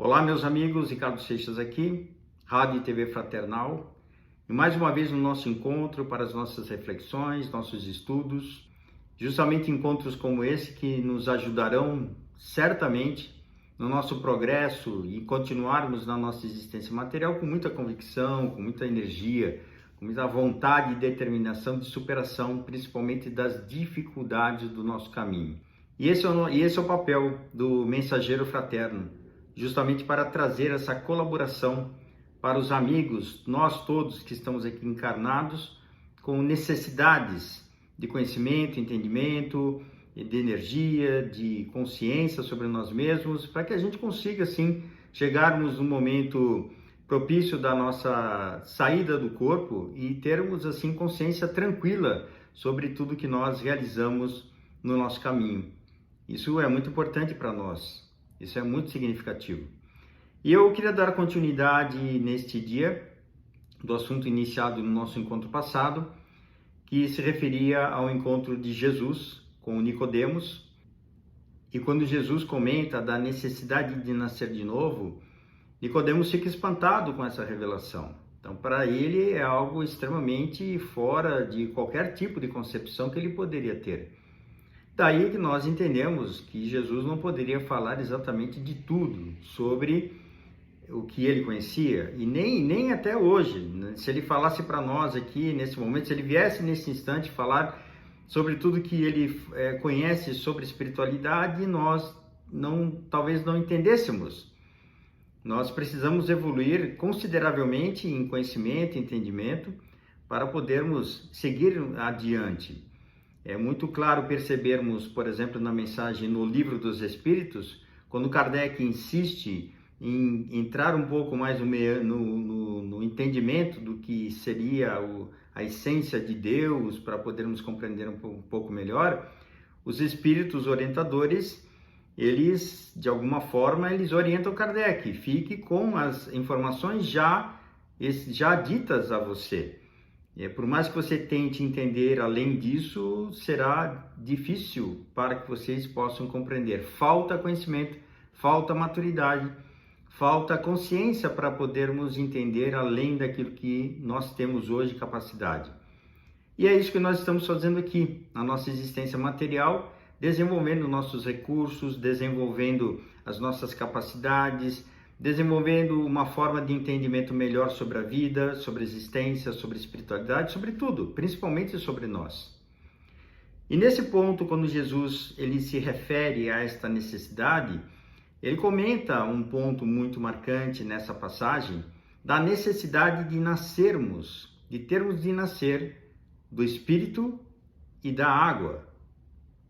Olá, meus amigos, Ricardo Seixas aqui, Rádio e TV Fraternal, e mais uma vez no nosso encontro para as nossas reflexões, nossos estudos, justamente encontros como esse que nos ajudarão certamente no nosso progresso e continuarmos na nossa existência material com muita convicção, com muita energia, com muita vontade e determinação de superação, principalmente das dificuldades do nosso caminho. E esse é o papel do mensageiro fraterno, justamente para trazer essa colaboração para os amigos, nós todos que estamos aqui encarnados, com necessidades de conhecimento, entendimento, de energia, de consciência sobre nós mesmos, para que a gente consiga, assim, chegarmos no momento propício da nossa saída do corpo e termos, assim, consciência tranquila sobre tudo que nós realizamos no nosso caminho. Isso é muito importante para nós. Isso é muito significativo. E eu queria dar continuidade neste dia do assunto iniciado no nosso encontro passado, que se referia ao encontro de Jesus com Nicodemos. E quando Jesus comenta da necessidade de nascer de novo, Nicodemos fica espantado com essa revelação. Então, para ele é algo extremamente fora de qualquer tipo de concepção que ele poderia ter. Daí que nós entendemos que Jesus não poderia falar exatamente de tudo sobre o que ele conhecia, e nem até hoje, né? Se ele falasse para nós aqui, nesse momento, se ele viesse nesse instante falar sobre tudo que ele conhece sobre espiritualidade, nós talvez não entendêssemos. Nós precisamos evoluir consideravelmente em conhecimento e entendimento para podermos seguir adiante. É muito claro percebermos, por exemplo, na mensagem no Livro dos Espíritos, quando Kardec insiste em entrar um pouco mais no entendimento do que seria a essência de Deus, para podermos compreender um pouco melhor, os espíritos orientadores, eles, de alguma forma, eles orientam Kardec, fique com as informações já ditas a você. Por mais que você tente entender além disso, será difícil para que vocês possam compreender. Falta conhecimento, falta maturidade, falta consciência para podermos entender além daquilo que nós temos hoje capacidade. E é isso que nós estamos fazendo aqui, na nossa existência material, desenvolvendo nossos recursos, desenvolvendo as nossas capacidades, desenvolvendo uma forma de entendimento melhor sobre a vida, sobre a existência, sobre a espiritualidade, sobre tudo, principalmente sobre nós. E nesse ponto, quando Jesus ele se refere a esta necessidade, ele comenta um ponto muito marcante nessa passagem, da necessidade de nascermos, de termos de nascer do Espírito e da água.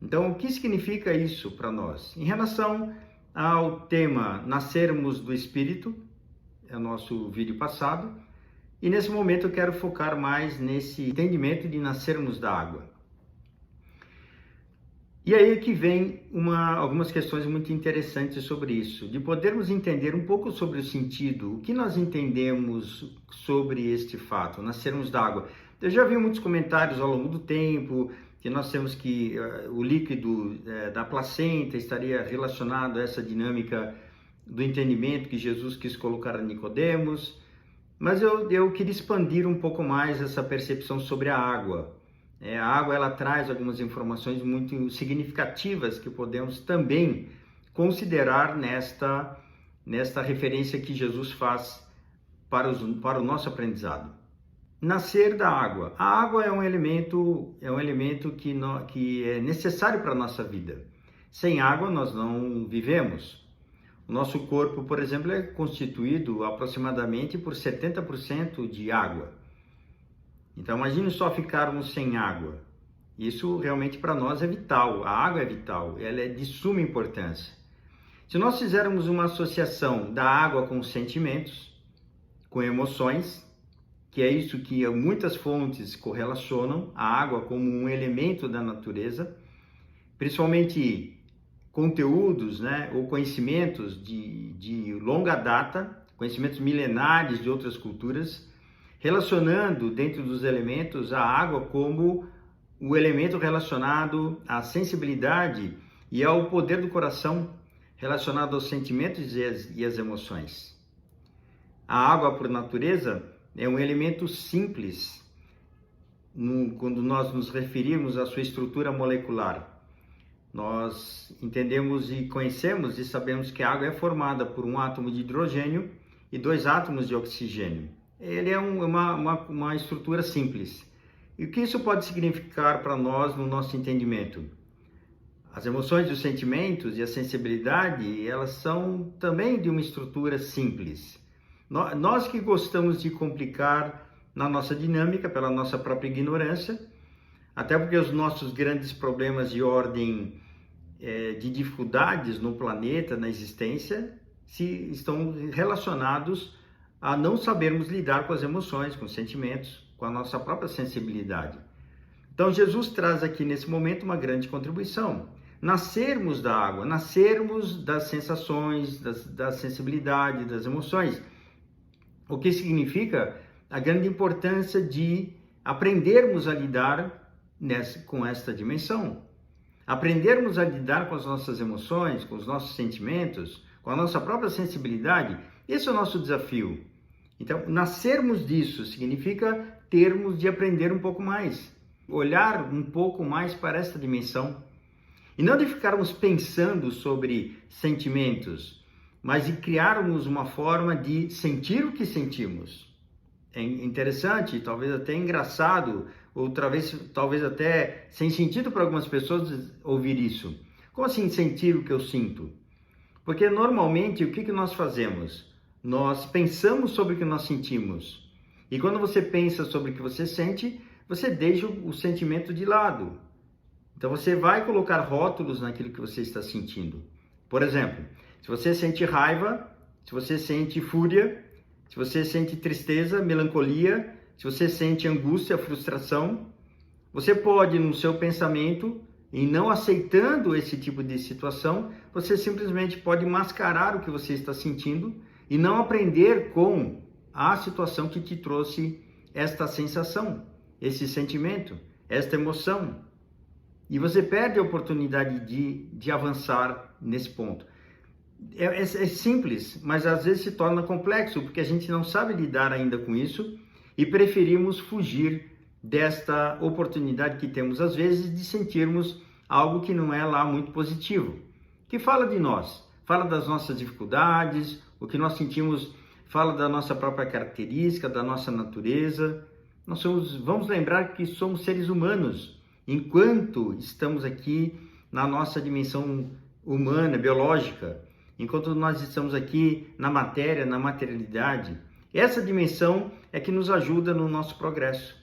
Então, o que significa isso para nós? Em relação ao tema Nascermos do Espírito, é o nosso vídeo passado, e nesse momento eu quero focar mais nesse entendimento de nascermos da água. E aí que vem algumas questões muito interessantes sobre isso, de podermos entender um pouco sobre o sentido, o que nós entendemos sobre este fato, nascermos da água. Eu já vi muitos comentários ao longo do tempo, que nós temos que o líquido da placenta estaria relacionado a essa dinâmica do entendimento que Jesus quis colocar a Nicodemos, mas eu queria expandir um pouco mais essa percepção sobre a água. A água ela traz algumas informações muito significativas que podemos também considerar nesta referência que Jesus faz para o nosso aprendizado. Nascer da água. A água é um elemento que é necessário para a nossa vida. Sem água nós não vivemos. O nosso corpo, por exemplo, é constituído aproximadamente por 70% de água. Então imagine só ficarmos sem água. Isso realmente para nós é vital. A água é vital, ela é de suma importância. Se nós fizermos uma associação da água com sentimentos, com emoções, que é isso que muitas fontes correlacionam a água como um elemento da natureza, principalmente conteúdos, né, ou conhecimentos de longa data, conhecimentos milenares de outras culturas, relacionando dentro dos elementos a água como o elemento relacionado à sensibilidade e ao poder do coração, relacionado aos sentimentos e às emoções. A água, por natureza, é um elemento simples quando nós nos referimos à sua estrutura molecular. Nós entendemos e conhecemos e sabemos que a água é formada por um átomo de hidrogênio e 2 átomos de oxigênio. Ele é uma estrutura simples. E o que isso pode significar para nós no nosso entendimento? As emoções, os sentimentos e a sensibilidade, elas são também de uma estrutura simples. Nós que gostamos de complicar na nossa dinâmica, pela nossa própria ignorância, até porque os nossos grandes problemas de ordem de dificuldades no planeta, na existência, estão relacionados a não sabermos lidar com as emoções, com os sentimentos, com a nossa própria sensibilidade. Então Jesus traz aqui nesse momento uma grande contribuição. Nascermos da água, nascermos das sensações, da sensibilidade, das emoções. O que significa a grande importância de aprendermos a lidar com esta dimensão. Aprendermos a lidar com as nossas emoções, com os nossos sentimentos, com a nossa própria sensibilidade, esse é o nosso desafio. Então, nascermos disso significa termos de aprender um pouco mais, olhar um pouco mais para esta dimensão. E não de ficarmos pensando sobre sentimentos, mas de criarmos uma forma de sentir o que sentimos. É interessante, talvez até engraçado, ou talvez até sem sentido para algumas pessoas ouvir isso. Como assim sentir o que eu sinto? Porque normalmente o que nós fazemos? Nós pensamos sobre o que nós sentimos. E quando você pensa sobre o que você sente, você deixa o sentimento de lado. Então você vai colocar rótulos naquilo que você está sentindo. Por exemplo, se você sente raiva, se você sente fúria, se você sente tristeza, melancolia, se você sente angústia, frustração, você pode, no seu pensamento, e não aceitando esse tipo de situação, você simplesmente pode mascarar o que você está sentindo e não aprender com a situação que te trouxe esta sensação, esse sentimento, esta emoção. E você perde a oportunidade de avançar nesse ponto. É simples, mas às vezes se torna complexo, porque a gente não sabe lidar ainda com isso e preferimos fugir desta oportunidade que temos às vezes de sentirmos algo que não é lá muito positivo. Que fala de nós, fala das nossas dificuldades, o que nós sentimos, fala da nossa própria característica, da nossa natureza. Vamos lembrar que somos seres humanos, enquanto estamos aqui na nossa dimensão humana, biológica, enquanto nós estamos aqui na matéria, na materialidade. Essa dimensão é que nos ajuda no nosso progresso.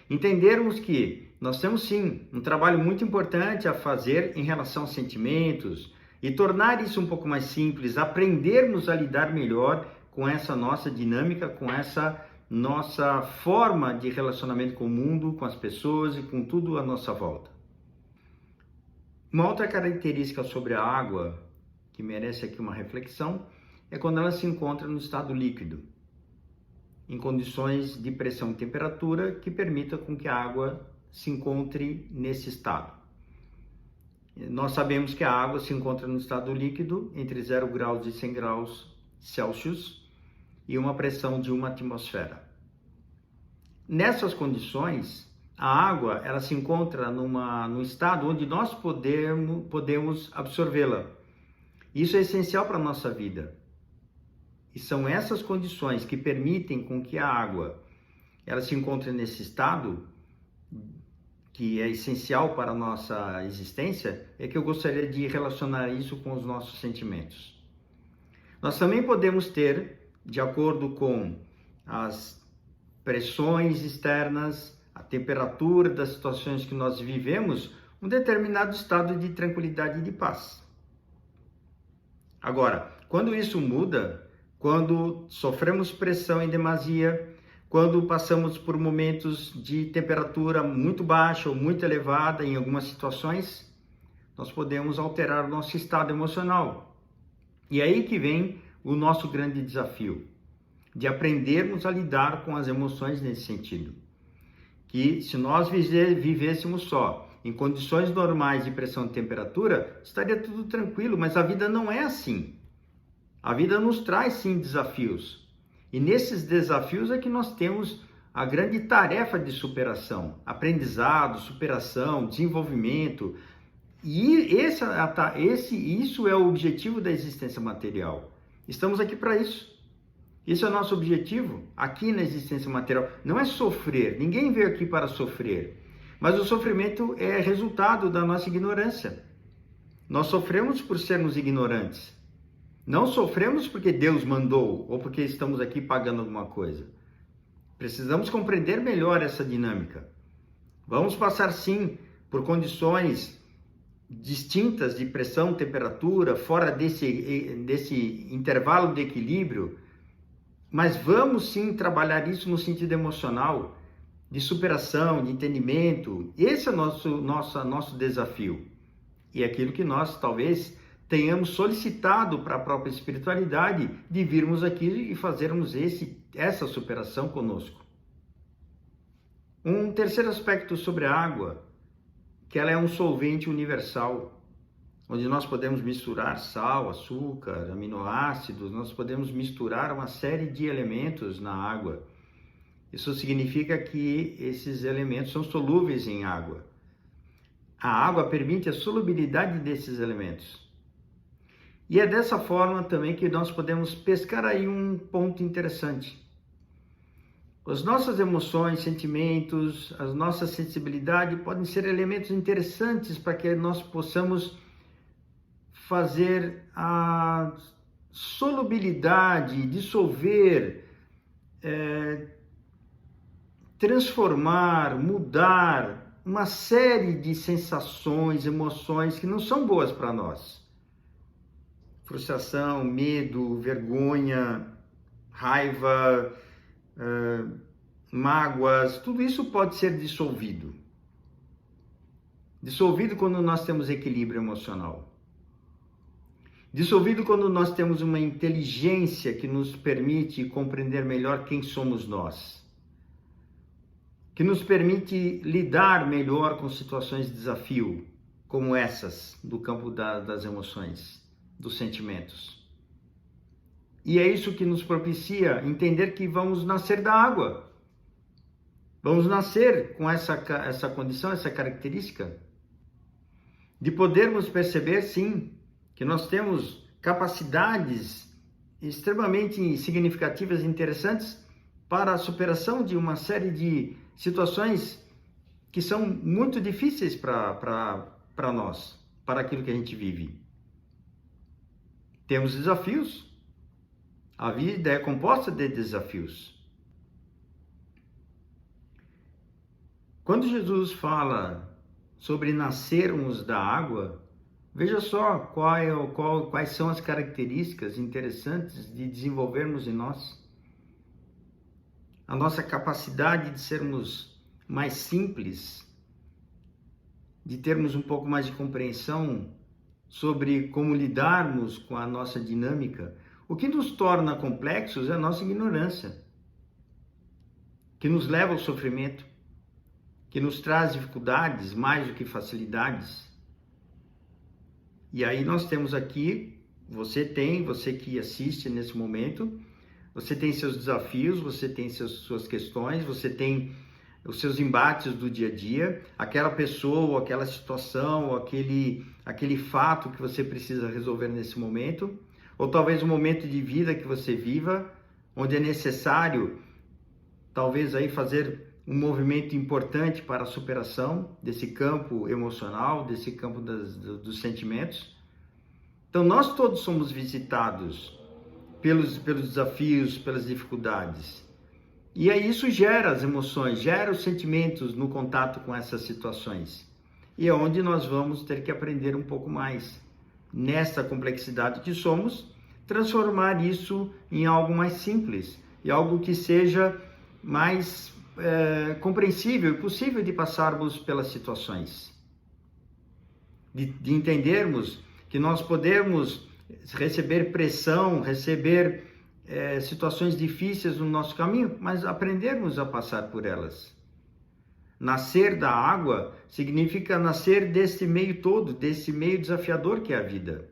Entendermos que nós temos sim um trabalho muito importante a fazer em relação aos sentimentos e tornar isso um pouco mais simples, aprendermos a lidar melhor com essa nossa dinâmica, com essa nossa forma de relacionamento com o mundo, com as pessoas e com tudo à nossa volta. Uma outra característica sobre a água que merece aqui uma reflexão é quando ela se encontra no estado líquido, em condições de pressão e temperatura que permita com que a água se encontre nesse estado. Nós sabemos que a água se encontra no estado líquido entre 0 graus e 100 graus Celsius e uma pressão de 1 atmosfera. Nessas condições, a água ela se encontra num estado onde nós podemos absorvê-la. Isso é essencial para a nossa vida. E são essas condições que permitem com que a água ela se encontre nesse estado, que é essencial para a nossa existência, é que eu gostaria de relacionar isso com os nossos sentimentos. Nós também podemos ter, de acordo com as pressões externas, a temperatura das situações que nós vivemos, um determinado estado de tranquilidade e de paz. Agora, quando isso muda, quando sofremos pressão em demasia, quando passamos por momentos de temperatura muito baixa ou muito elevada em algumas situações, nós podemos alterar o nosso estado emocional. E é aí que vem o nosso grande desafio, de aprendermos a lidar com as emoções nesse sentido. Que se nós vivêssemos só em condições normais de pressão e temperatura, estaria tudo tranquilo, mas a vida não é assim. A vida nos traz sim desafios. E nesses desafios é que nós temos a grande tarefa de superação, aprendizado, superação, desenvolvimento. E isso é o objetivo da existência material. Estamos aqui para isso. Esse é o nosso objetivo aqui na existência material. Não é sofrer, ninguém veio aqui para sofrer. Mas o sofrimento é resultado da nossa ignorância. Nós sofremos por sermos ignorantes. Não sofremos porque Deus mandou ou porque estamos aqui pagando alguma coisa. Precisamos compreender melhor essa dinâmica. Vamos passar sim por condições distintas de pressão, temperatura, fora desse intervalo de equilíbrio, mas vamos sim trabalhar isso no sentido emocional, de superação, de entendimento. Esse é o nosso desafio. E é aquilo que nós talvez tenhamos solicitado para a própria espiritualidade de virmos aqui e fazermos essa superação conosco. Um terceiro aspecto sobre a água, que ela é um solvente universal, onde nós podemos misturar sal, açúcar, aminoácidos, nós podemos misturar uma série de elementos na água. Isso significa que esses elementos são solúveis em água. A água permite a solubilidade desses elementos. E é dessa forma também que nós podemos pescar aí um ponto interessante. As nossas emoções, sentimentos, a nossa sensibilidade podem ser elementos interessantes para que nós possamos fazer a solubilidade, dissolver, transformar, mudar uma série de sensações, emoções que não são boas para nós. Frustração, medo, vergonha, raiva, mágoas, tudo isso pode ser dissolvido. Dissolvido quando nós temos equilíbrio emocional. Dissolvido quando nós temos uma inteligência que nos permite compreender melhor quem somos nós. Que nos permite lidar melhor com situações de desafio, como essas, do campo das emoções, dos sentimentos. E é isso que nos propicia entender que vamos nascer da água. Vamos nascer com essa condição, essa característica, de podermos perceber, sim, que nós temos capacidades extremamente significativas e interessantes para a superação de uma série de situações que são muito difíceis para nós, para aquilo que a gente vive. Temos desafios. A vida é composta de desafios. Quando Jesus fala sobre nascermos da água, veja só quais são as características interessantes de desenvolvermos em nós. A nossa capacidade de sermos mais simples, de termos um pouco mais de compreensão sobre como lidarmos com a nossa dinâmica. O que nos torna complexos é a nossa ignorância, que nos leva ao sofrimento, que nos traz dificuldades mais do que facilidades. E aí nós temos aqui, você que assiste nesse momento, você tem seus desafios, você tem suas questões, você tem os seus embates do dia a dia, aquela pessoa, ou aquela situação, ou aquele fato que você precisa resolver nesse momento, ou talvez um momento de vida que você viva, onde é necessário, talvez aí fazer um movimento importante para a superação desse campo emocional, desse campo dos sentimentos. Então nós todos somos visitados pelos desafios, pelas dificuldades. E aí isso gera as emoções, gera os sentimentos no contato com essas situações. E é onde nós vamos ter que aprender um pouco mais. Nessa complexidade que somos, transformar isso em algo mais simples, e algo que seja mais compreensível e possível de passarmos pelas situações. De entendermos que nós podemos receber pressão, receber situações difíceis no nosso caminho, mas aprendermos a passar por elas. nascer da água significa nascer desse meio todo, desse meio desafiador que é a vida.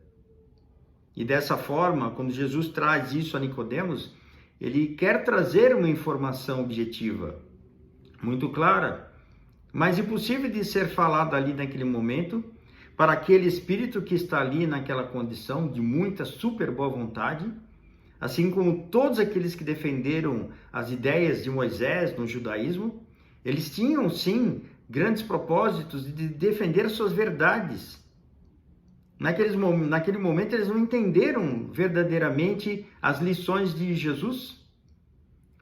E dessa forma, quando Jesus traz isso a Nicodemos, ele quer trazer uma informação objetiva, muito clara, mas impossível de ser falada ali naquele momento, para aquele espírito que está ali naquela condição de muita super boa vontade, assim como todos aqueles que defenderam as ideias de Moisés no judaísmo, eles tinham sim grandes propósitos de defender suas verdades. Naquele momento eles não entenderam verdadeiramente as lições de Jesus,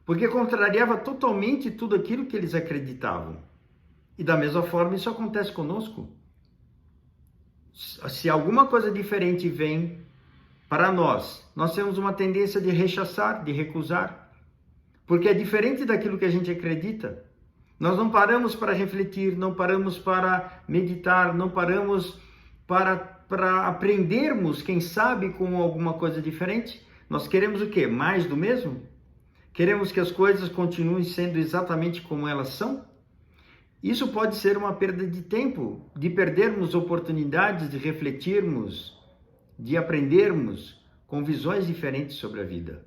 porque contrariava totalmente tudo aquilo que eles acreditavam. E da mesma forma isso acontece conosco. Se alguma coisa diferente vem para nós temos uma tendência de rechaçar, de recusar, porque é diferente daquilo que a gente acredita. Nós não paramos para refletir, não paramos para meditar, não paramos para aprendermos, quem sabe, com alguma coisa diferente. Nós queremos o quê? Mais do mesmo? Queremos que as coisas continuem sendo exatamente como elas são? Isso pode ser uma perda de tempo, de perdermos oportunidades de refletirmos, de aprendermos com visões diferentes sobre a vida.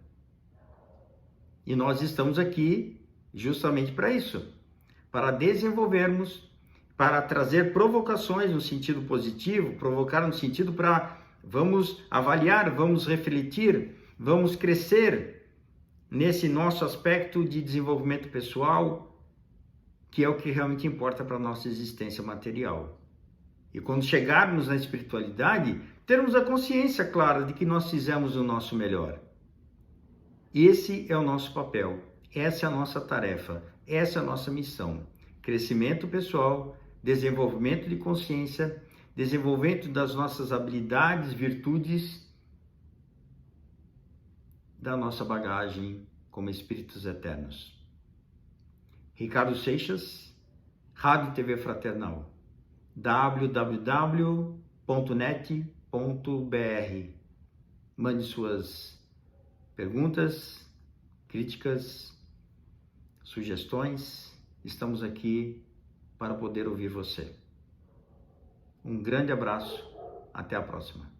E nós estamos aqui justamente para isso, para desenvolvermos, para trazer provocações no sentido positivo, provocar no sentido para vamos avaliar, vamos refletir, vamos crescer nesse nosso aspecto de desenvolvimento pessoal, que é o que realmente importa para a nossa existência material. E quando chegarmos na espiritualidade, termos a consciência clara de que nós fizemos o nosso melhor. Esse é o nosso papel, essa é a nossa tarefa, essa é a nossa missão. Crescimento pessoal, desenvolvimento de consciência, desenvolvimento das nossas habilidades, virtudes, da nossa bagagem como espíritos eternos. Ricardo Seixas, Rádio TV Fraternal, www.net.br. Mande suas perguntas, críticas, sugestões. Estamos aqui para poder ouvir você. Um grande abraço, até a próxima.